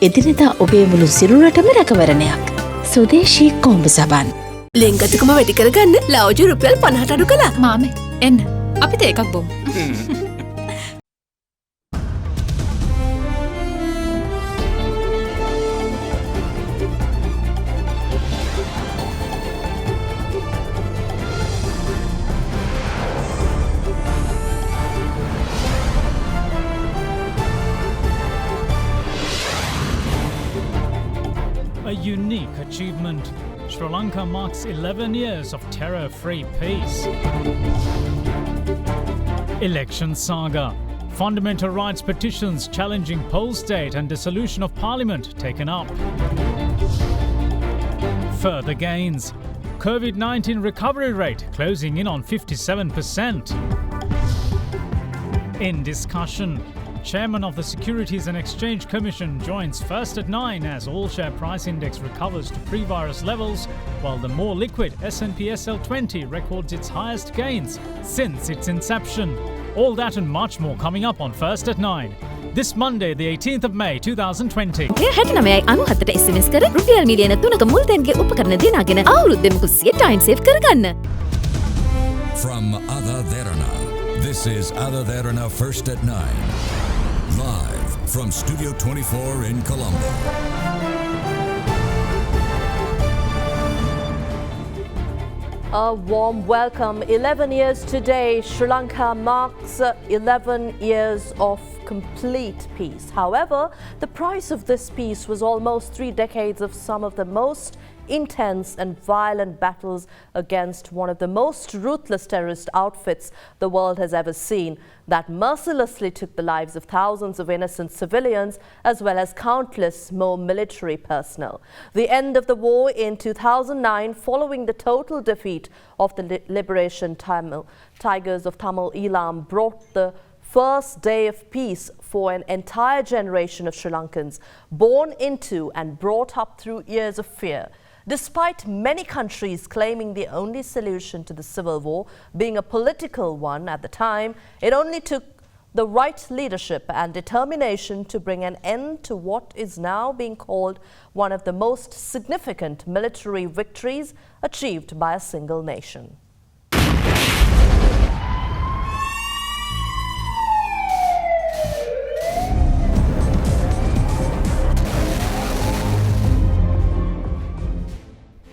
එදිනෙදා ඔබේ මුළු සිරුරටම රැකවරණයක්. සුදේශී කොඹ සබන්. ලෙන්ගතුකම වැඩි කරගන්න ලව්ජු රුපියල් 50ට අඩු කළා. මාමේ එන්න අපිට එකක් බොමු. A unique achievement. Sri Lanka marks 11 years of terror-free peace. Election saga. Fundamental rights petitions challenging poll state and dissolution of parliament taken up. Further gains. COVID-19 recovery rate closing in on 57%. In discussion. Chairman of the Securities and Exchange Commission joins first at 9 as all-share price index recovers to pre-virus levels, while the more liquid S&P SL20 records its highest gains since its inception. All that and much more coming up on first at 9. This Monday, the 18th of May, 2020. SMS කර රුපියල් මිලියන 3ක මුල්තැන්ගේ උපකරණ දිනාගෙන අවුරුද්දෙම කුස්සිය time save කරගන්න. From AdaDerana, this is AdaDerana First at 9. Live from Studio 24 in Colombo. A warm welcome. 11 years today, Sri Lanka marks 11 years of complete peace. However, the price of this peace was almost 3 decades of some of the most intense and violent battles against one of the most ruthless terrorist outfits the world has ever seen, that mercilessly took the lives of thousands of innocent civilians as well as countless more military personnel. The end of the war in 2009, following the total defeat of the Liberation Tigers of Tamil Eelam, brought the first day of peace for an entire generation of Sri Lankans, born into and brought up through years of fear. Despite many countries claiming the only solution to the civil war being a political one at the time, it only took the right leadership and determination to bring an end to what is now being called one of the most significant military victories achieved by a single nation.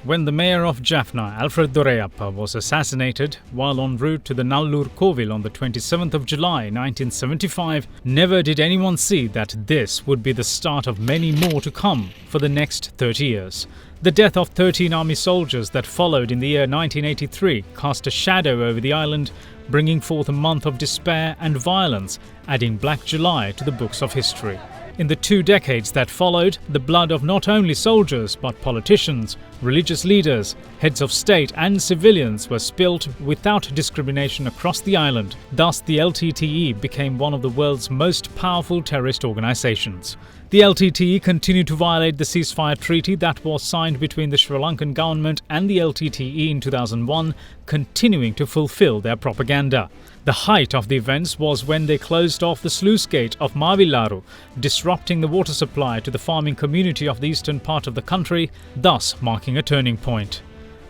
When the mayor of Jaffna, Alfred Dorayappa, was assassinated while en route to the Nallur Kovil on the 27th of July 1975, never did anyone see that this would be the start of many more to come for the next 30 years. The death of 13 army soldiers that followed in the year 1983 cast a shadow over the island, bringing forth a month of despair and violence, adding Black July to the books of history. In the 2 decades that followed, the blood of not only soldiers but politicians, religious leaders, heads of state and civilians were spilt without discrimination across the island. Thus, the LTTE became one of the world's most powerful terrorist organizations. The LTTE continued to violate the ceasefire treaty that was signed between the Sri Lankan government and the LTTE in 2001, continuing to fulfill their propaganda. The height of the events was when they closed off the sluice gate of Mavilaru, disrupting the water supply to the farming community of the eastern part of the country, thus marking a turning point.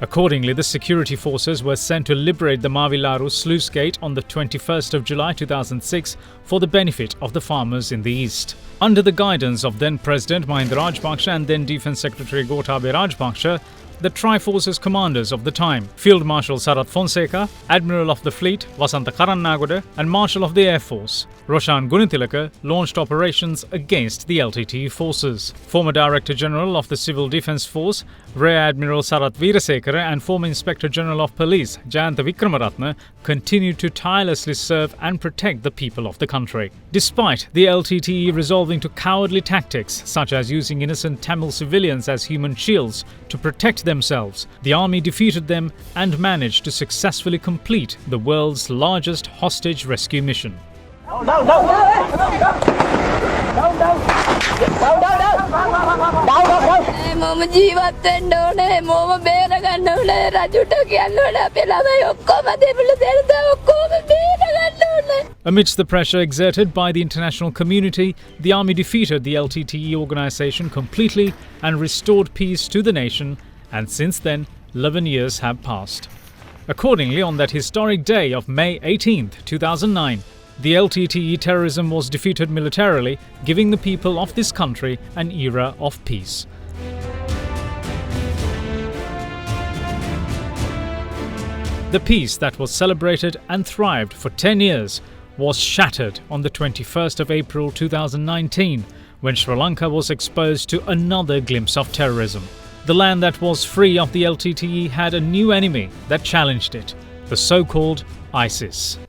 Accordingly, the security forces were sent to liberate the Mavilaru sluice gate on the 21st of July 2006 for the benefit of the farmers in the east. Under the guidance of then President Mahinda Rajapaksa and then Defence Secretary Gotabaya Rajapaksa, the Tri-Forces commanders of the time, Field Marshal Sarath Fonseca, Admiral of the Fleet Wasantha Karannagoda and Marshal of the Air Force Roshan Gunatilaka launched operations against the LTTE forces. Former Director General of the Civil Defence Force Rear Admiral Sarath Veerasekara and former Inspector General of Police Jayantha Vikramaratne continued to tirelessly serve and protect the people of the country. Despite the LTTE resolving to cowardly tactics such as using innocent Tamil civilians as human shields to protect themselves, the army defeated them and managed to successfully complete the world's largest hostage rescue mission. මම ජීවත් වෙන්න ඕනේ මම බේර ගන්න ඕනේ රජුට කියන්න ඕනේ අපේ ළමයි ඔක්කොම දෙවිලු දෙන්න ඔක්කොම බේර ගන්න ඕනේ Amidst the pressure exerted by the international community, the army defeated the LTTE organization completely and restored peace to the nation, and since then, 11 years have passed. Accordingly, on that historic day of May 18, 2009, the LTTE terrorism was defeated militarily, giving the people of this country an era of peace. The peace that was celebrated and thrived for 10 years was shattered on the 21st of April 2019 when Sri Lanka was exposed to another glimpse of terrorism. The land that was free of the LTTE had a new enemy that challenged it, the so-called ISIS.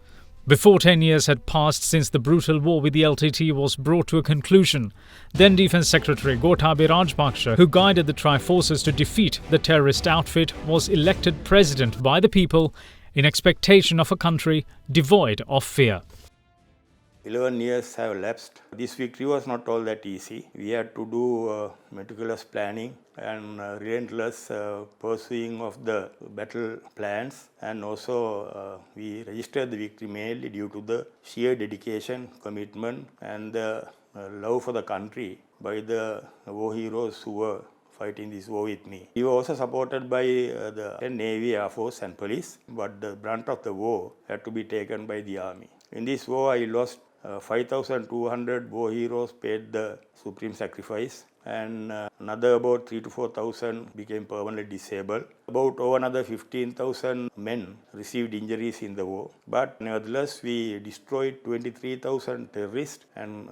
Before 10 years had passed since the brutal war with the LTTE was brought to a conclusion, then Defence Secretary Gotabaya Rajapaksa, who guided the tri-forces to defeat the terrorist outfit, was elected president by the people in expectation of a country devoid of fear. 11 years have elapsed. This victory was not all that easy. We had to do meticulous planning and relentless pursuing of the battle plans, and also we registered the victory mainly due to the sheer dedication, commitment and the love for the country by the war heroes who were fighting this war with me. We were also supported by the Navy, Air Force and Police, but the brunt of the war had to be taken by the Army. In this war I lost 5,200 war heroes paid the supreme sacrifice, and another about 3,000 to 4,000 became permanently disabled. About another 15,000 men received injuries in the war. But nevertheless, we destroyed 23,000 terrorists and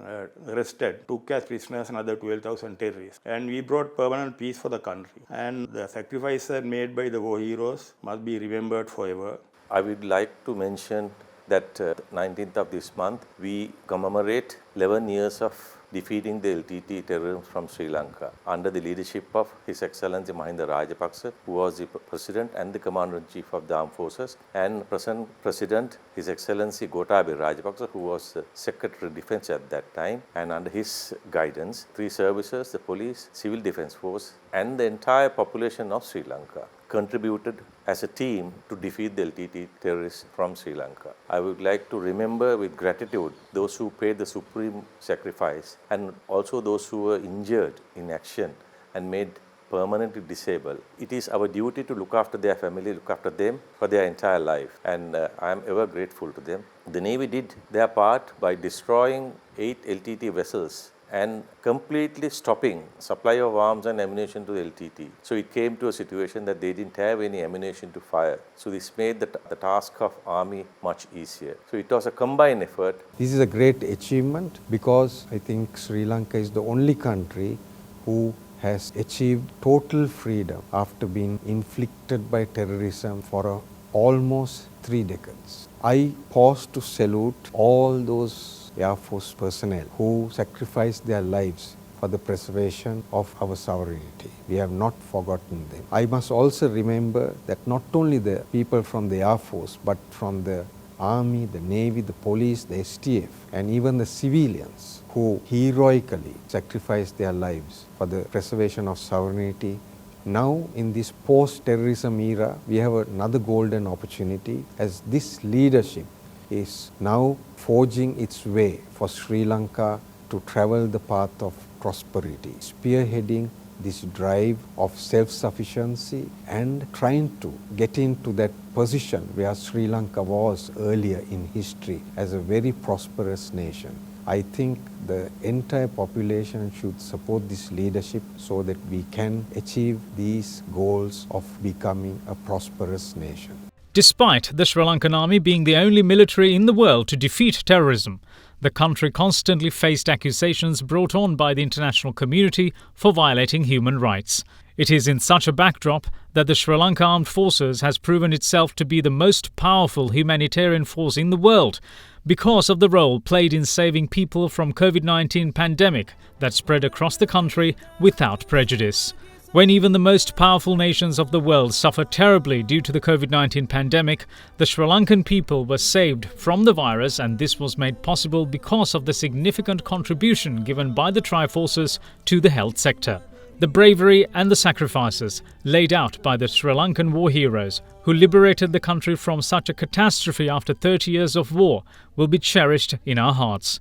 took as prisoners another 12,000 terrorists. And we brought permanent peace for the country. And the sacrifices made by the war heroes must be remembered forever. I would like to mention that 19th of this month, we commemorate 11 years of defeating the LTTE terrorism from Sri Lanka under the leadership of His Excellency Mahinda Rajapaksa, who was the President and the Commander-in-Chief of the Armed Forces, and present President His Excellency Gotabaya Rajapaksa, who was the Secretary of Defence at that time, and under his guidance, 3 services, the police, civil defence force and the entire population of Sri Lanka contributed as a team to defeat the LTTE terrorists from Sri Lanka. I would like to remember with gratitude those who paid the supreme sacrifice and also those who were injured in action and made permanently disabled. It is our duty to look after their family, look after them for their entire life, and I am ever grateful to them. The Navy did their part by destroying 8 LTTE vessels and completely stopping supply of arms and ammunition to the LTTE. So it came to a situation that they didn't have any ammunition to fire. So this made the task of army much easier. So it was a combined effort. This is a great achievement because I think Sri Lanka is the only country who has achieved total freedom after being inflicted by terrorism for almost 3 decades. I pause to salute all those Air Force personnel who sacrificed their lives for the preservation of our sovereignty. We have not forgotten them. I must also remember that not only the people from the Air Force, but from the Army, the Navy, the police, the STF, and even the civilians who heroically sacrificed their lives for the preservation of sovereignty. Now, in this post-terrorism era, we have another golden opportunity as this leadership is now forging its way for Sri Lanka to travel the path of prosperity, spearheading this drive of self-sufficiency and trying to get into that position where Sri Lanka was earlier in history as a very prosperous nation. I think the entire population should support this leadership so that we can achieve these goals of becoming a prosperous nation. Despite the Sri Lankan army being the only military in the world to defeat terrorism, the country constantly faced accusations brought on by the international community for violating human rights. It is in such a backdrop that the Sri Lanka Armed Forces has proven itself to be the most powerful humanitarian force in the world because of the role played in saving people from COVID-19 pandemic that spread across the country without prejudice. When even the most powerful nations of the world suffered terribly due to the COVID-19 pandemic, the Sri Lankan people were saved from the virus, and this was made possible because of the significant contribution given by the Tri-Forces to the health sector. the bravery and the sacrifices laid out by the Sri Lankan war heroes who liberated the country from such a catastrophe after 30 years of war will be cherished in our hearts.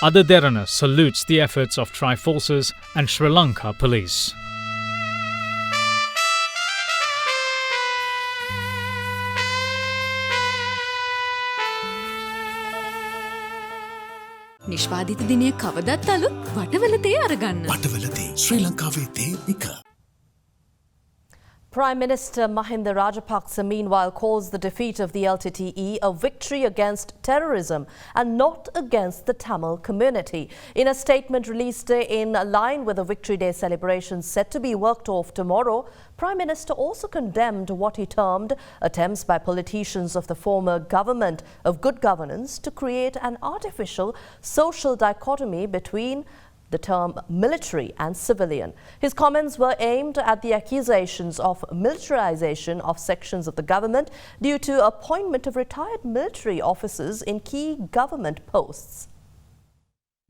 AdaDerana salutes the efforts of Tri-Forces and Sri Lanka Police. නිෂ්පාදිත දිනය කවදත් අලුත් වටවල තේ අරගන්න. වටවල තේ ශ්‍රී ලංකාවේ තේ එක. Prime Minister Mahinda Rajapaksa meanwhile calls the defeat of the LTTE a victory against terrorism and not against the Tamil community. In a statement released in line with the Victory Day celebrations set to be worked off tomorrow, Prime Minister also condemned what he termed attempts by politicians of the former government of good governance to create an artificial social dichotomy between the term military and civilian. His comments were aimed at the accusations of militarization of sections of the government due to appointment of retired military officers in key government posts.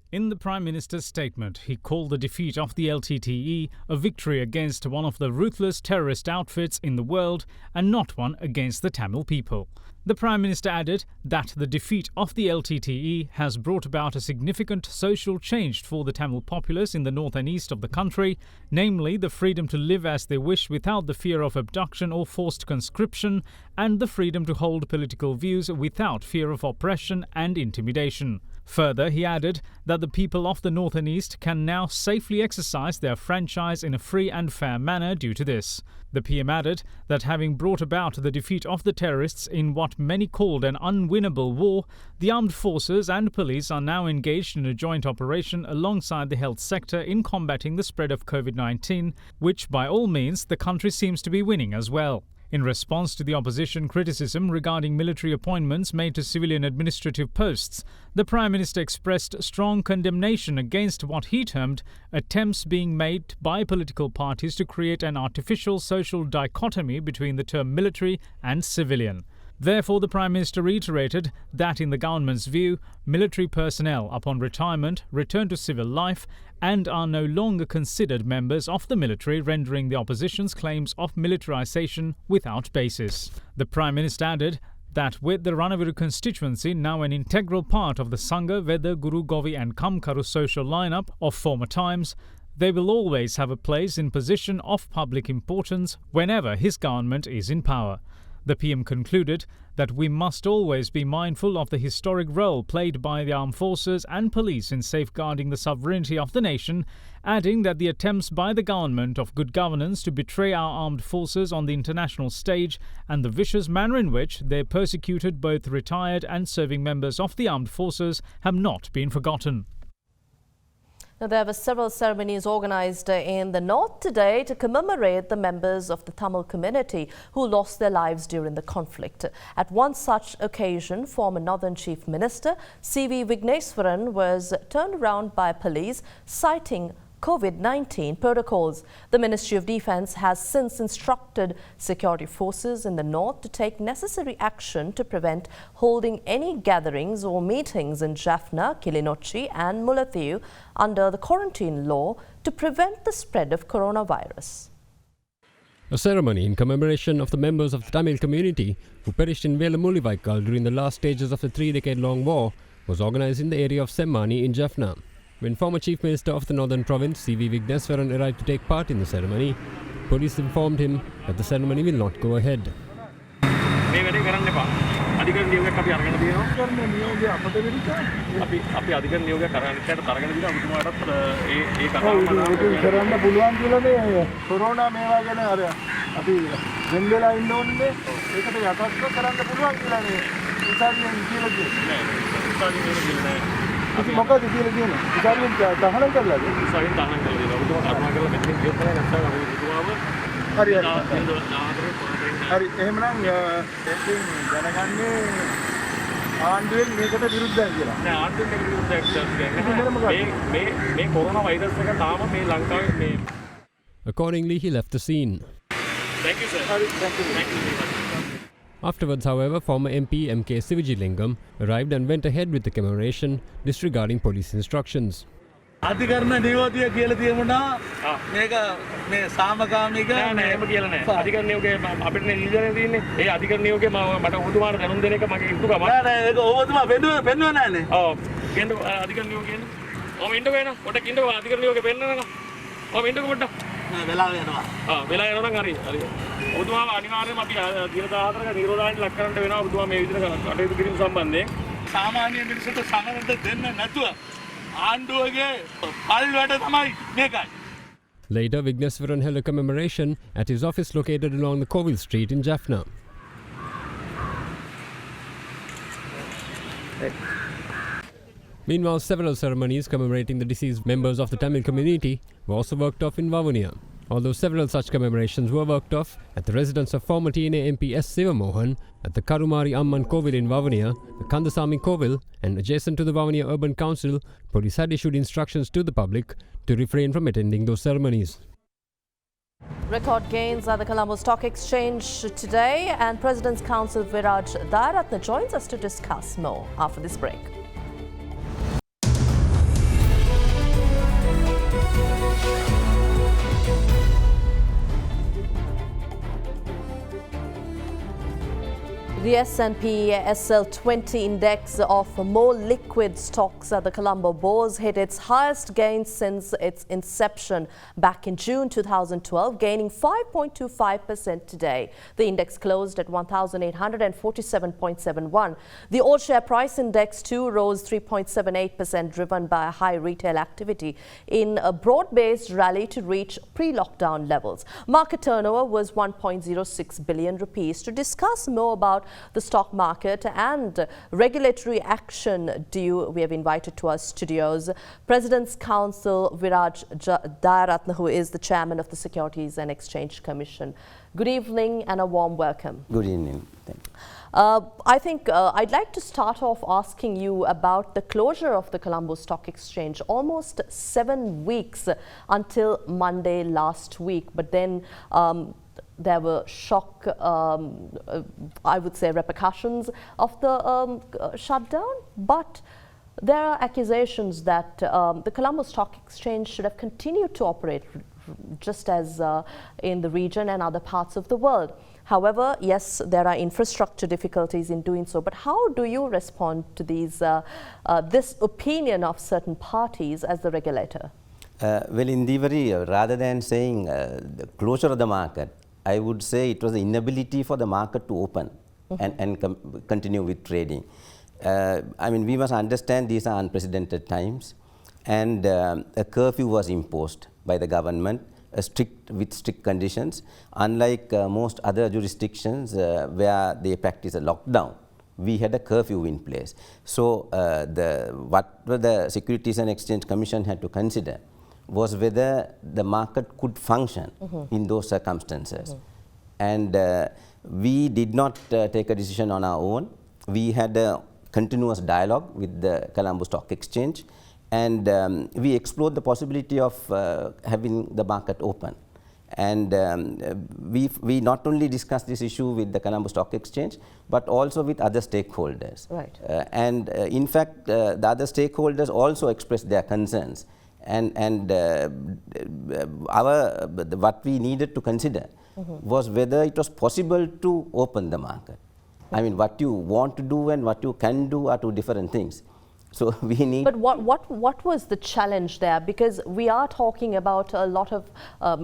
In the Prime Minister's statement, he called the defeat of the LTTE a victory against one of the ruthless terrorist outfits in the world and not one against the Tamil people. The Prime Minister added that the defeat of the LTTE has brought about a significant social change for the Tamil populace in the north and east of the country, namely the freedom to live as they wish without the fear of abduction or forced conscription, and the freedom to hold political views without fear of oppression and intimidation. Further, he added that the people of the north and east can now safely exercise their franchise in a free and fair manner due to this. The PM added that having brought about the defeat of the terrorists in what many called an unwinnable war, the armed forces and police are now engaged in a joint operation alongside the health sector in combating the spread of COVID-19, which by all means the country seems to be winning as well. In response to the opposition criticism regarding military appointments made to civilian administrative posts, the Prime Minister expressed strong condemnation against what he termed attempts being made by political parties to create an artificial social dichotomy between the term military and civilian. Therefore, the Prime Minister reiterated that in the government's view, military personnel upon retirement return to civil life and are no longer considered members of the military, rendering the opposition's claims of militarization without basis. The Prime Minister added that with the Ranavira constituency now an integral part of the Sangha, Veda, Guru, Govi and Kamkaru social lineup of former times, they will always have a place in position of public importance whenever his government is in power. The PM concluded that we must always be mindful of the historic role played by the armed forces and police in safeguarding the sovereignty of the nation, adding that the attempts by the government of good governance to betray our armed forces on the international stage and the vicious manner in which they persecuted both retired and serving members of the armed forces have not been forgotten. Now, there were several ceremonies organized in the north today to commemorate the members of the Tamil community who lost their lives during the conflict. At one such occasion, former Northern Chief Minister C.V. Vigneswaran was turned around by police, citing COVID-19 protocols. The Ministry of Defence has since instructed security forces in the north to take necessary action to prevent holding any gatherings or meetings in Jaffna, Kilinochchi and Mullaitivu under the quarantine law to prevent the spread of coronavirus. A ceremony in commemoration of the members of the Tamil community who perished in Velamullivaikal during the last stages of the 3-decade-long war was organised in the area of Semmani in Jaffna. When former Chief Minister of the Northern Province C.V. Vigneswaran arrived to take part in the ceremony, police informed him that the ceremony will not go ahead. Accordingly, he left the scene. Thank you, sir. Thank you. Afterwards, however, former MP M.K. Sivijilingam arrived and went ahead with the commemoration, disregarding police instructions. අධිකරණ නියෝජනය කියලා තියමුණා මේක මේ සාමකාමීක නෑ එහෙම කියලා නෑ අධිකරණ නියෝගයේ අපිට නියෝජනය තියෙන්නේ ඒ අධිකරණ නියෝගයේ මට ඔබතුමාට දැනුම් දෙන එක මගේ යුතුකමක් නෑ ඒක ඔබතුමා පෙන්නුවේ නෑනේ ඔව් කියන්න අධිකරණ නියෝගයෙන් ඔම ඉන්නකෝ එන පොඩක් ඉන්නකෝ අධිකරණ නියෝගේ පෙන්නනවා ඔම ඉන්නකෝ පොඩ්ඩක් නෑ වෙලාව යනවා වෙලා යනවා නම් හරි ඔබතුමාව අනිවාර්යයෙන්ම අපි දින 14ක නිරෝධායන ලක් කරන්න වෙනවා ඔබතුමා මේ විදිහට කටයුතු කිරීම සම්බන්ධයෙන් සාමාන්‍ය මිනිස්සුන්ට සමනට දෙන්න නැතුව ආණ්ඩුවගේ පල් වැඩ තමයි මේකයි. Later, Vigneswaran held a commemoration at his office located along the Covil Street in Jaffna. Meanwhile, several ceremonies commemorating the deceased members of the Tamil community were also worked off in Vavuniya. Although several such commemorations were worked off at the residence of former TNA MP S. Sivamohan, at the Karumari Amman Kovil in Vavuniya, the Kandasamy Kovil, and adjacent to the Vavuniya Urban Council, police had issued instructions to the public to refrain from attending those ceremonies. Record gains at the Colombo Stock Exchange today, and President's Counsel Viraj Darana joins us to discuss more after this break. The S&P SL20 index of more liquid stocks at the Colombo Bourse hit its highest gains since its inception back in June 2012, gaining 5.25% today. The index closed at 1,847.71. The all-share price index too rose 3.78%, driven by high retail activity in a broad-based rally to reach pre-lockdown levels. Market turnover was 1.06 billion rupees. To discuss more about the stock market and regulatory action due, we have invited to our studios President's Counsel Viraj Darana, who is the chairman of the Securities and Exchange Commission. Good evening and a warm welcome. Good evening. Thank you. I think I'd like to start off asking you about the closure of the Colombo Stock Exchange. Almost 7 weeks until Monday last week, but then there were shock, I would say, repercussions of the shutdown. But there are accusations that the Colombo Stock Exchange should have continued to operate just as in the region and other parts of the world. However, yes, there are infrastructure difficulties in doing so. But how do you respond to these, this opinion of certain parties as the regulator? Well, in theory, rather than saying the closure of the market, I would say it was the inability for the market to open and continue with trading. I mean, we must understand these are unprecedented times, and a curfew was imposed by the government, with strict conditions. Unlike most other jurisdictions where they practice a lockdown, we had a curfew in place. So what the Securities and Exchange Commission had to consider was whether the market could function in those circumstances. And we did not take a decision on our own. We had a continuous dialogue with the Colombo Stock Exchange, and we explored the possibility of having the market open. And we not only discussed this issue with the Colombo Stock Exchange, but also with other stakeholders. Right. And in fact, the other stakeholders also expressed their concerns. And what we needed to consider was whether it was possible to open the market. I mean, what you want to do and what you can do are two different things. So we need. But what was the challenge there? Because we are talking about a lot of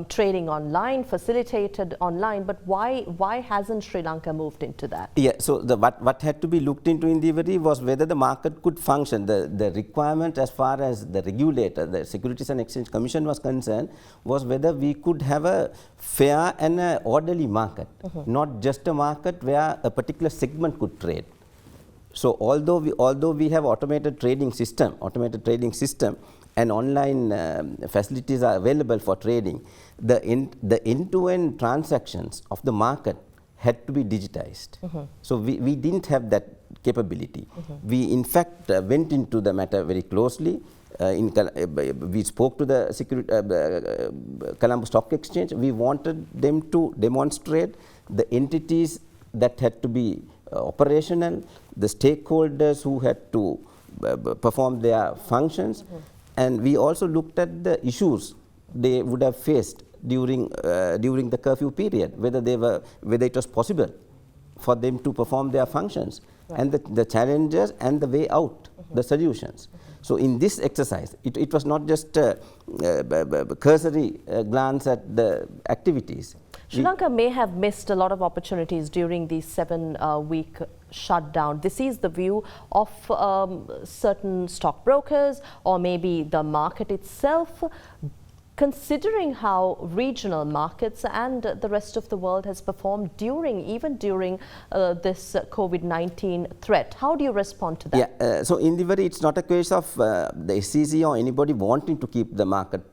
trading online, facilitated online. But why hasn't Sri Lanka moved into that? Yeah. So what had to be looked into in the very was whether the market could function. The requirement as far as the regulator, the Securities and Exchange Commission was concerned, was whether we could have a fair and an orderly market, not just a market where a particular segment could trade. So although we have automated trading system and online facilities are available for trading, the end-to-end transactions of the market had to be digitized. So we didn't have that capability. We in fact went into the matter very closely. We spoke to the Colombo Stock Exchange. We wanted them to demonstrate the entities that had to be operational, the stakeholders who had to perform their functions, And we also looked at the issues they would have faced during the curfew period, whether it was possible for them to perform their functions, and the challenges and the way out, the solutions. So in this exercise, it was not just a cursory glance at the activities. Sri Lanka may have missed a lot of opportunities during the 7-week shutdown. This is the view of certain stockbrokers or maybe the market itself. Considering how regional markets and the rest of the world has performed even during this COVID-19 threat, how do you respond to that? Yeah, so in the very, it's not a case of the SEC or anybody wanting to keep the market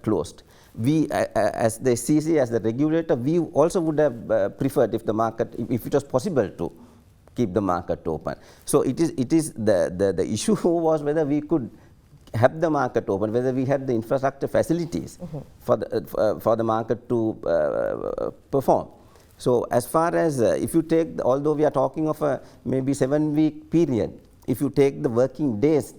closed. We, as the SEC, as the regulator, we also would have preferred if the market, if it was possible to keep the market open. So it is the issue was whether we could have the market open, whether we had the infrastructure facilities for the market to perform. So as far as if you take, although we are talking of a maybe 7-week period, if you take the working days,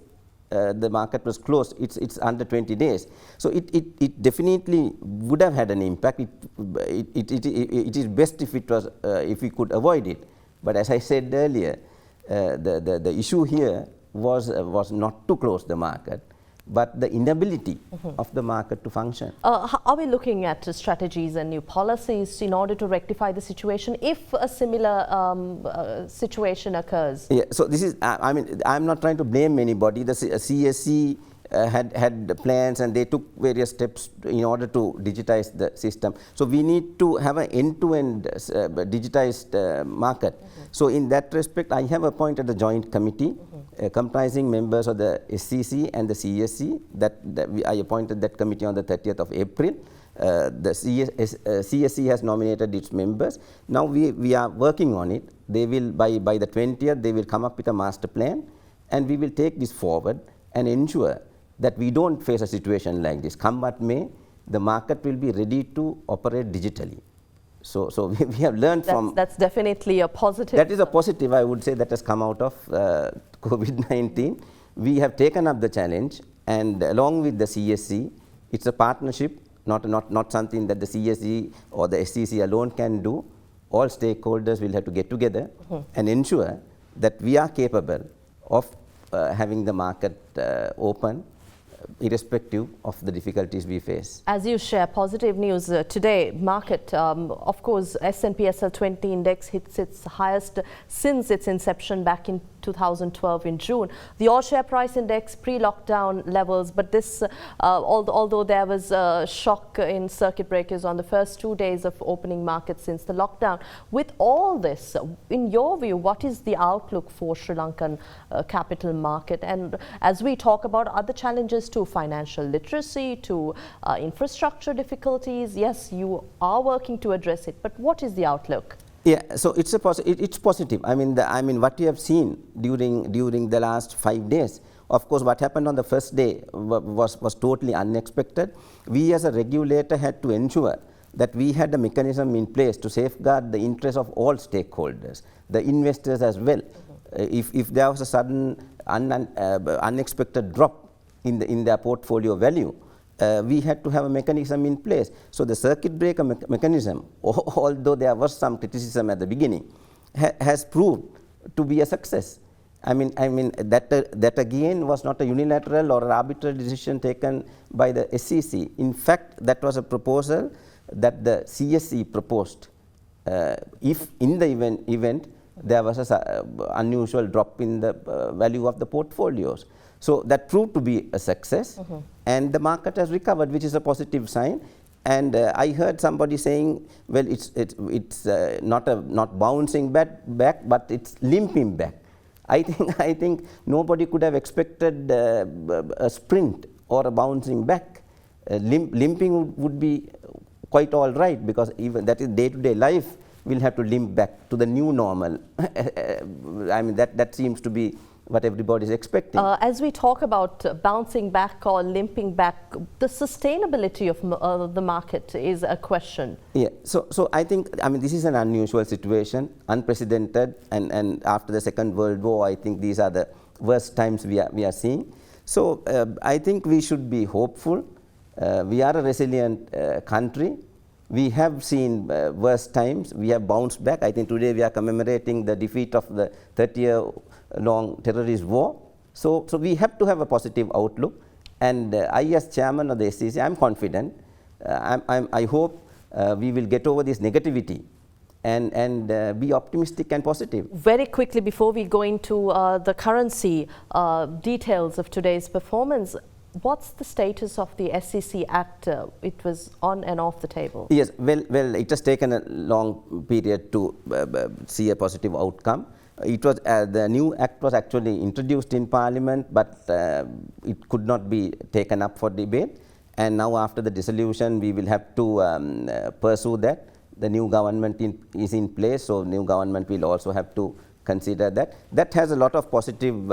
the market was closed, it's under 20 days. So it definitely would have had an impact. It is best if it was if we could avoid it. But as I said earlier, the issue here was not to close the market, but the inability of the market to function. Are we looking at strategies and new policies in order to rectify the situation if a similar situation occurs? Yeah, so this is, I mean, I'm not trying to blame anybody. The CSC had plans and they took various steps in order to digitize the system. So we need to have an end-to-end digitized market. So in that respect, I have appointed a joint committee comprising members of the SCC and the CSC. I appointed that committee on the 30th of April. The CSC has nominated its members. Now we are working on it. They will, by the 20th, they will come up with a master plan, and we will take this forward and ensure that we don't face a situation like this. Come what may, the market will be ready to operate digitally. So we have learned from... That's definitely a positive. That is a positive, I would say, that has come out of COVID-19. We have taken up the challenge, and along with the CSC, it's a partnership, not something that the CSC or the SCC alone can do. All stakeholders will have to get together and ensure that we are capable of having the market open, irrespective of the difficulties we face. As you share positive news today, market, of course, S&P SL 20 index hits its highest since its inception back in 2012 in June. The all share price index pre-lockdown levels, but this, although there was a shock in circuit breakers on the first 2 days of opening markets since the lockdown. With all this, in your view, what is the outlook for Sri Lankan capital market? And as we talk about other challenges to financial literacy, to infrastructure difficulties, yes, you are working to address it, but what is the outlook? Yeah, so it's positive. I mean, what you have seen during the last 5 days. Of course, what happened on the first day was totally unexpected. We as a regulator had to ensure that we had a mechanism in place to safeguard the interests of all stakeholders, the investors as well. If there was a sudden unexpected drop in their portfolio value, we had to have a mechanism in place. So the circuit breaker mechanism, although there was some criticism at the beginning, has proved to be a success. I mean that again was not a unilateral or an arbitrary decision taken by the SEC. In fact, that was a proposal that the CSC proposed. If in the event there was an unusual drop in the value of the portfolios. So that proved to be a success, and the market has recovered, which is a positive sign. And I heard somebody saying, well, it's not bouncing back, but it's limping back. I think nobody could have expected a sprint or a bouncing back. Limping would be quite all right, because even that is day-to-day life will have to limp back to the new normal. I mean that seems to be what everybody is expecting. As we talk about bouncing back or limping back, the sustainability of the market is a question. Yeah, so I think, I mean, this is an unusual situation, unprecedented, and after the Second World War, I think these are the worst times we are seeing. So I think we should be hopeful. We are a resilient country. We have seen worse times. We have bounced back. I think today we are commemorating the defeat of the 30-year-long terrorist war. So we have to have a positive outlook. And I, as chairman of the SCC, I'm confident. I hope we will get over this negativity and be optimistic and positive. Very quickly, before we go into the currency details of today's performance, what's the status of the SCC Act? It was on and off the table. Yes, well, it has taken a long period to see a positive outcome. It was the new act was actually introduced in Parliament, but it could not be taken up for debate. And now, after the dissolution, we will have to pursue that. The new government is in place, so new government will also have to consider that. That has a lot of positive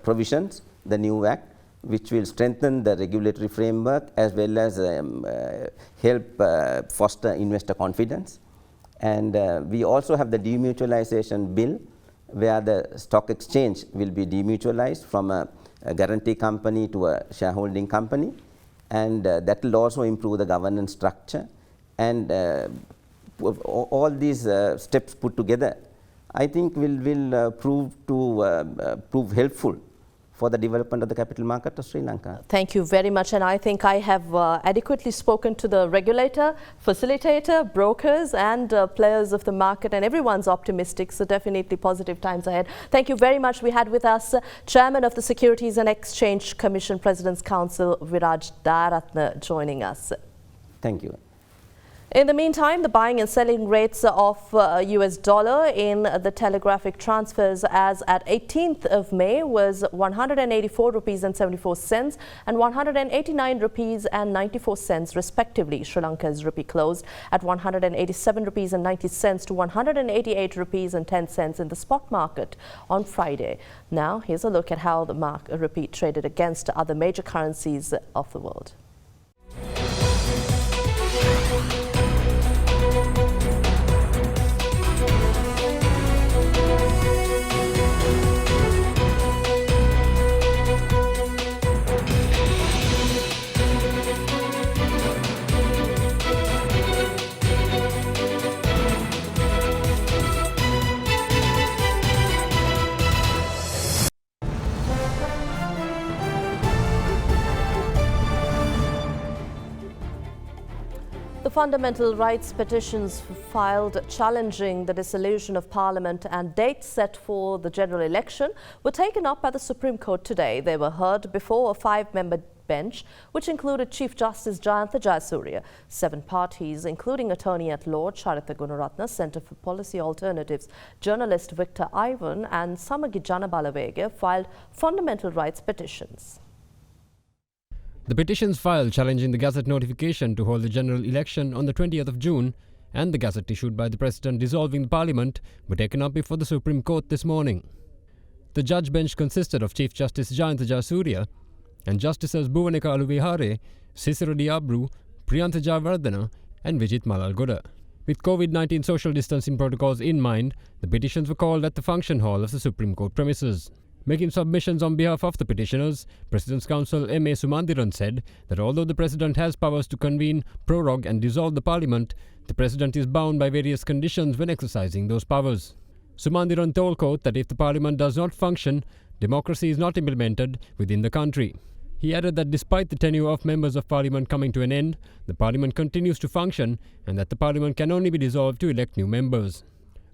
provisions, the new act, which will strengthen the regulatory framework as well as help foster investor confidence. And we also have the demutualization bill, where the stock exchange will be demutualized from a guarantee company to a shareholding company, and that will also improve the governance structure. And all these steps put together, I think will prove helpful for the development of the capital market of Sri Lanka. Thank you very much, and I think I have adequately spoken to the regulator, facilitator, brokers and players of the market, and everyone's optimistic, so definitely positive times ahead. Thank you very much. We had with us Chairman of the Securities and Exchange Commission, President's Council, Viraj Daratna, joining us. Thank you. In the meantime, the buying and selling rates of US dollar in the telegraphic transfers as at 18th of May was 184 rupees and 74 cents and 189 rupees and 94 cents respectively. Sri Lanka's rupee closed at 187 rupees and 90 cents to 188 rupees and 10 cents in the spot market on Friday. Now, here's a look at how the rupee traded against other major currencies of the world. The fundamental rights petitions filed challenging the dissolution of Parliament and dates set for the general election were taken up by the Supreme Court today. They were heard before a 5-member bench, which included Chief Justice Jayantha Jayasuriya. 7 parties, including Attorney-at-Law Charitha Gunaratne, Centre for Policy Alternatives, journalist Victor Ivan and Samagi Janabalawega, filed fundamental rights petitions. The petitions filed challenging the Gazette notification to hold the general election on the 20th of June and the Gazette issued by the President dissolving the Parliament were taken up before the Supreme Court this morning. The judge bench consisted of Chief Justice Jayantha Jayasuriya and Justices Bhuvanika Aluvihare, Sisira Diabru, Priyantha Jayawardena and Vijit Malalgoda. With COVID-19 social distancing protocols in mind, the petitions were called at the function hall of the Supreme Court premises. Making submissions on behalf of the petitioners, President's Counsel M.A. Sumandiran said that although the President has powers to convene, prorogue and dissolve the Parliament, the President is bound by various conditions when exercising those powers. Sumandiran told court that if the Parliament does not function, democracy is not implemented within the country. He added that despite the tenure of members of Parliament coming to an end, the Parliament continues to function and that the Parliament can only be dissolved to elect new members.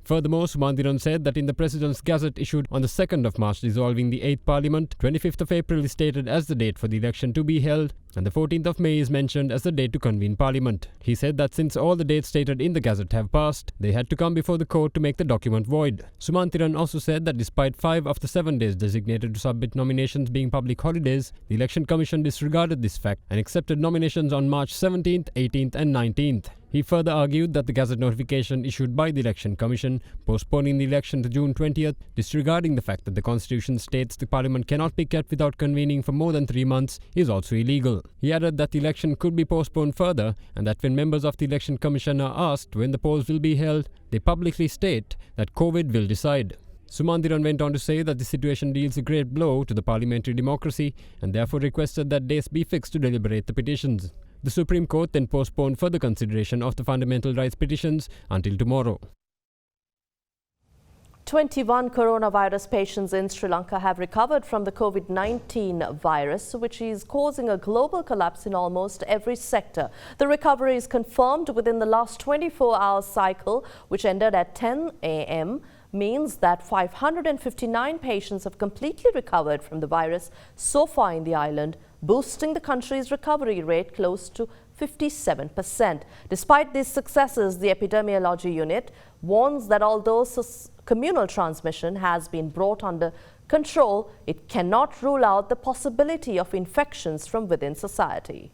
Furthermore, Sumandiran said that in the President's Gazette issued on the 2nd of March dissolving the 8th Parliament, 25th of April is stated as the date for the election to be held and the 14th of May is mentioned as the date to convene Parliament. He said that since all the dates stated in the Gazette have passed, they had to come before the court to make the document void. Sumandiran also said that despite 5 of the 7 days designated to submit nominations being public holidays, the Election Commission disregarded this fact and accepted nominations on March 17th, 18th and 19th. He further argued that the Gazette notification issued by the Election Commission postponing the election to June 20th, disregarding the fact that the Constitution states the Parliament cannot be kept without convening for more than 3 months, is also illegal. He added that the election could be postponed further and that when members of the Election Commission are asked when the polls will be held, they publicly state that COVID will decide. Sumandiran went on to say that the situation deals a great blow to the parliamentary democracy and therefore requested that days be fixed to deliberate the petitions. The Supreme Court then postponed further consideration of the fundamental rights petitions until tomorrow. 21 coronavirus patients in Sri Lanka have recovered from the COVID-19 virus, which is causing a global collapse in almost every sector. The recovery is confirmed within the last 24-hour cycle, which ended at 10 a.m., means that 559 patients have completely recovered from the virus so far in the island, boosting the country's recovery rate close to 57%. Despite these successes, the epidemiology unit warns that although communal transmission has been brought under control, it cannot rule out the possibility of infections from within society.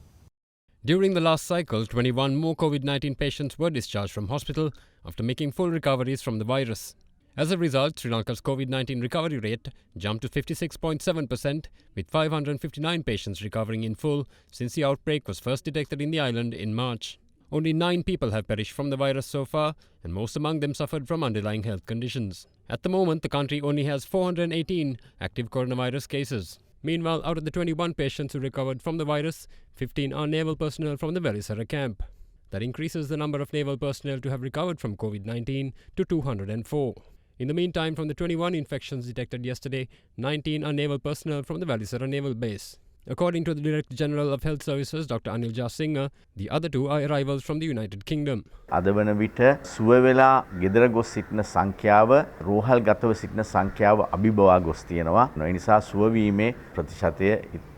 During the last cycle, 21 more COVID-19 patients were discharged from hospital after making full recoveries from the virus. As a result, Sri Lanka's COVID-19 recovery rate jumped to 56.7%, with 559 patients recovering in full since the outbreak was first detected in the island in March. Only 9 people have perished from the virus so far, and most among them suffered from underlying health conditions. At the moment, the country only has 418 active coronavirus cases. Meanwhile, out of the 21 patients who recovered from the virus, 15 are naval personnel from the Velisara camp. That increases the number of naval personnel to have recovered from COVID-19 to 204. In the meantime, from the 21 infections detected yesterday, 19 are naval personnel from the Velisara Naval Base. According to the Director General of Health Services, Dr. Anil Jasinga, the other 2 are arrivals from the United Kingdom. අද වන විට සුව වෙලා ගෙදර ගොස් සිටින සංඛ්‍යාව රෝහල් ගතව සිටින සංඛ්‍යාව අභිබවා ගොස් තියෙනවා. ඒ නිසා සුව වීමේ ප්‍රතිශතය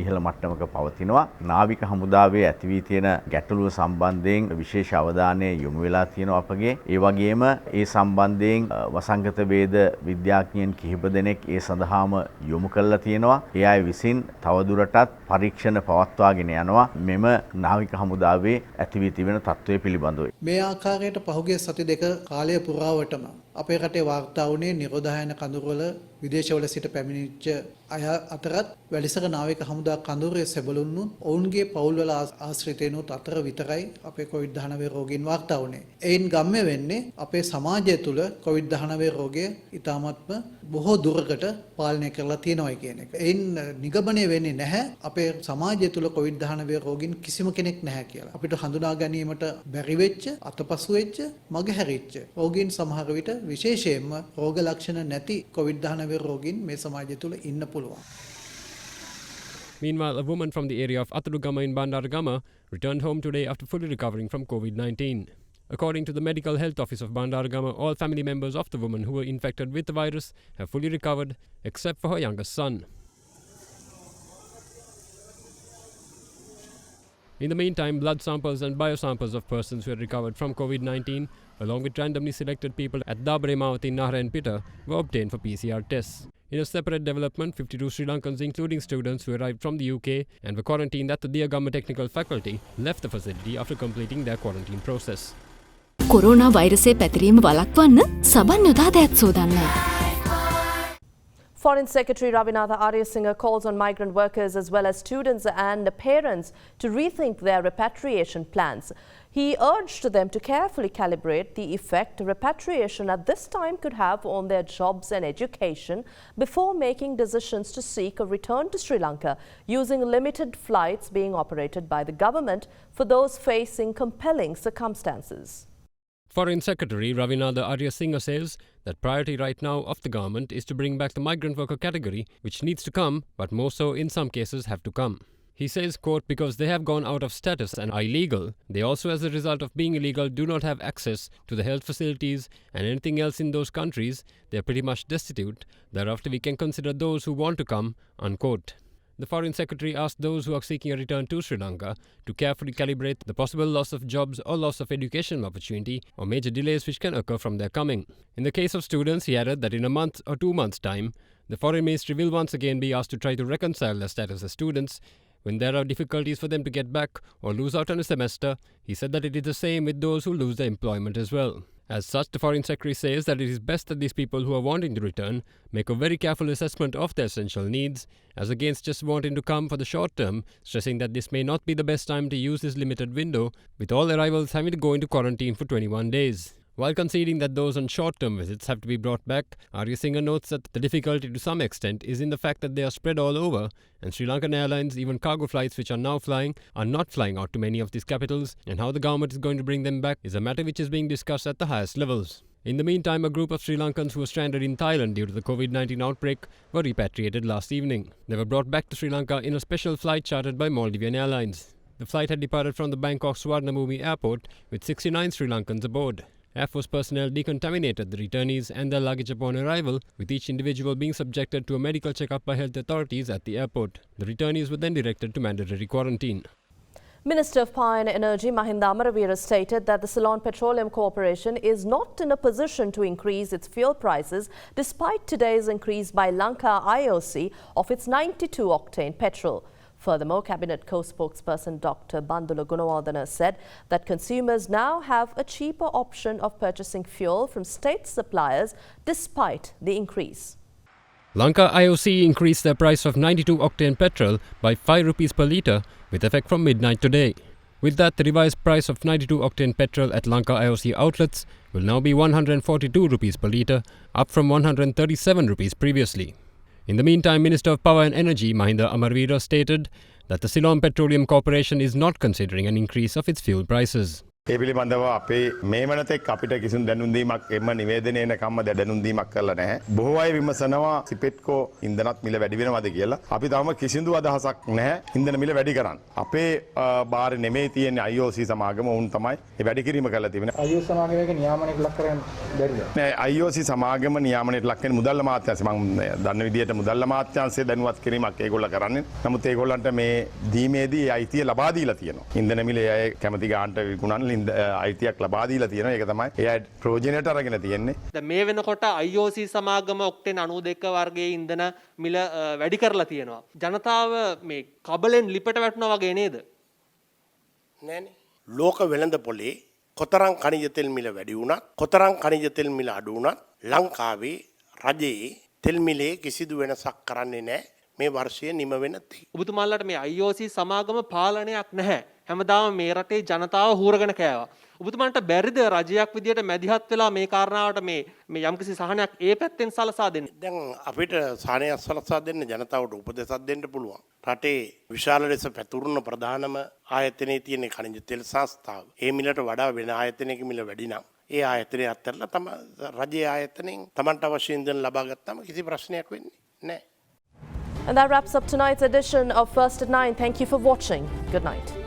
ඉහළ මට්ටමක පවතිනවා. නාවික හමුදාවේ ඇති වී තියෙන ගැටලුව සම්බන්ධයෙන් විශේෂ අවධානය යොමු වෙලා තියෙනවා අපගේ. ඒ වගේම ඒ සම්බන්ධයෙන් වසංගත වේද විද්‍යාඥයන් කිහිප දෙනෙක් ඒ සඳහාම යොමු කරලා තියෙනවා. ඒ අය විසින් තවදුරටත් පරීක්ෂණ පවත්වාගෙන යනවා මෙම නාවික හමුදාවේ ඇති වී තිබෙන තත්ත්වය පිළිබඳව. මේ ආකාරයට පහුගිය සති දෙක කාලය පුරාවටම අපේ රටේ වාර්තා වුණේ නිරෝධායන කඳුරුවල විදේශවල සිට පැමිණිච්ච අය අතරත් වැලිසර නාවික හමුදා කඳුරේ සෙබළුන්නුත් ඔවුන්ගේ පවුල්වල ආශ්‍රිතයිනුත් අතර විතරයි අපේ COVID-19 රෝගීන් වාර්තා වුණේ. එයින් ගම්‍ය වෙන්නේ අපේ සමාජය තුළ COVID-19 රෝගය ඉතාමත්ම බොහෝ දුරකට පාලනය කරලා තියෙනවා කියන එක. එයින් නිගමනය වෙන්නේ නැහැ අපේ සමාජය තුළ COVID-19 රෝගීන් කිසිම කෙනෙක් නැහැ කියලා. අපිට හඳුනා ගැනීමට බැරි වෙච්ච, අතපසු වෙච්ච, මගහැරිච්ච රෝගීන් සමහර විට විශේෂයෙන්ම රෝග ලක්ෂණ නැති COVID-19 රෝගීන් මේ සමාජය තුළ ඉන්න පුළුවන්. Meanwhile, a woman from the area of Atadugama in Bandaragama returned home today after fully recovering from COVID-19. According to the Medical Health Office of Bandaragama, all family members of the woman who were infected with the virus have fully recovered, except for her youngest son. In the meantime, blood samples and biosamples of persons who had recovered from COVID-19, along with randomly selected people at Dabremawati, Narayanpita, were obtained for PCR tests. In a separate development, 52 Sri Lankans, including students who arrived from the UK and were quarantined at the Diagama Technical Faculty, left the facility after completing their quarantine process. Corona වෛරසයේ පැතිරීම වළක්වන්න සබන් යොදා දෑත් සෝදන්න. Foreign Secretary Ravinatha Ariyasinghe calls on migrant workers as well as students and parents to rethink their repatriation plans. He urged them to carefully calibrate the effect repatriation at this time could have on their jobs and education before making decisions to seek a return to Sri Lanka, using limited flights being operated by the government for those facing compelling circumstances. Foreign Secretary Ravinatha Ariyasinghe says that priority right now of the government is to bring back the migrant worker category, which needs to come, but more so in some cases have to come. He says, quote, because they have gone out of status and are illegal, they also as a result of being illegal do not have access to the health facilities and anything else in those countries. They are pretty much destitute. Thereafter we can consider those who want to come, unquote. The Foreign Secretary asked those who are seeking a return to Sri Lanka to carefully calibrate the possible loss of jobs or loss of educational opportunity or major delays which can occur from their coming. In the case of students, he added that in a month or 2 months' time, the Foreign Ministry will once again be asked to try to reconcile their status as students when there are difficulties for them to get back or lose out on a semester. He said that it is the same with those who lose their employment as well. As such, the Foreign Secretary says that it is best that these people who are wanting to return make a very careful assessment of their essential needs, as against just wanting to come for the short term, stressing that this may not be the best time to use this limited window, with all arrivals having to go into quarantine for 21 days. While conceding that those on short-term visits have to be brought back, Arya Singer notes that the difficulty to some extent is in the fact that they are spread all over, and Sri Lankan Airlines, even cargo flights which are now flying, are not flying out to many of these capitals, and how the government is going to bring them back is a matter which is being discussed at the highest levels. In the meantime, a group of Sri Lankans who were stranded in Thailand due to the COVID-19 outbreak were repatriated last evening. They were brought back to Sri Lanka in a special flight chartered by Maldivian Airlines. The flight had departed from the Bangkok Suvarnabhumi airport with 69 Sri Lankans aboard. Air Force personnel decontaminated the returnees and their luggage upon arrival, with each individual being subjected to a medical checkup by health authorities at the airport. The returnees were then directed to mandatory quarantine. Minister of Power and Energy Mahinda Amaraveera stated that the Ceylon Petroleum Corporation is not in a position to increase its fuel prices despite today's increase by Lanka IOC of its 92-octane petrol. Furthermore, Cabinet co-spokesperson Dr. Bandula Gunawardena said that consumers now have a cheaper option of purchasing fuel from state suppliers despite the increase. Lanka IOC increased their price of 92-octane petrol by 5 rupees per litre with effect from midnight today. With that, the revised price of 92-octane petrol at Lanka IOC outlets will now be 142 rupees per litre, up from 137 rupees previously. In the meantime, Minister of Power and Energy Mahinda Amaraveera stated that the Ceylon Petroleum Corporation is not considering an increase of its fuel prices. ඒ පිළිබඳව අපේ මේ වනතෙක් අපිට කිසිදු දැනුම් දීමක් එම නිවේදනයේ එනකම්ම දැනුම් දීමක් කරලා නැහැ. බොහෝ අය විමසනවා සිපෙට්කෝ ඉන්ධනත් මිල වැඩි වෙනවද කියලා. අපි තාම කිසිදු අදහසක් නැහැ ඉන්ධන මිල වැඩි කරන්න. අපේ බාර නෙමෙයි තියෙන්නේ IOC සමාගම උන් තමයි ඒ වැඩි කිරීම කරලා තිබෙන්නේ. IOC සමාගමේක නියාමනයට ලක් කරන්න බැරිද? නෑ IOC සමාගම නියාමනයට ලක් වෙන මුදල් අමාත්‍යාංශය මම දන්න විදිහට මුදල් අමාත්‍යාංශය දැනුවත් කිරීමක් ඒගොල්ලෝ කරන්නේ. නමුත් ඒගොල්ලන්ට මේ දීමේදී අයිතිය ලබා දීලා තියෙනවා. ඉන්ධන මිල අය කැමති ගානට විකුණන්න අයිතියක් ලබා දීලා තියෙනවා. ඒක තමයි එයා ප්‍රොජෙනරේටර් අරගෙන තියෙන්නේ. දැන් මේ වෙනකොට IOC සමාගම ඔක්ටේන් 92 වර්ගයේ ඉන්ධන මිල වැඩි කරලා තියෙනවා. ජනතාව මේ කබලෙන් ලිපට වැටුණා වගේ නේද? නෑනේ. ලෝක වෙළඳ පොලේ කොතරම් ඛනිජ තෙල් මිල වැඩි වුණත් කොතරම් ඛනිජ තෙල් මිල අඩු වුණත් ලංකාවේ රජයේ තෙල් මිලේ කිසිදු වෙනසක් කරන්නේ නැහැ. මේ වර්ෂයේ නිම වෙන තේ. ඔබතුමාලාට මේ IOC සමාගම පාලනයක් නැහැ. හැමදාම මේ රටේ ජනතාව හූරගෙන කෑවා. ඔබතුමාන්ට බැරිද රජයක් විදියට මැදිහත් වෙලා මේ කාරණාවට මේ යම්කිසි සහනයක් ඒ පැත්තෙන් සලසා දෙන්න? දැන් අපිට සහනයක් සලසා දෙන්න ජනතාවට උපදෙසක් දෙන්න පුළුවන්. රටේ විශාල ලෙස පැතුරුන ප්‍රධානම ආයතනයේ තියෙන ඛනිජ තෙල් සංස්ථාව. ඒ මිලට වඩා වෙන ආයතනයක මිල වැඩි නම් ඒ ආයතනය අත්හැරලා තම රජයේ ආයතනයෙන් තමන්ට අවශ්‍ය ඉන්ධන ලබා ගත්තම කිසි ප්‍රශ්නයක් වෙන්නේ නැහැ. And that wraps up tonight's edition of First at 9. Thank you for watching. Good night.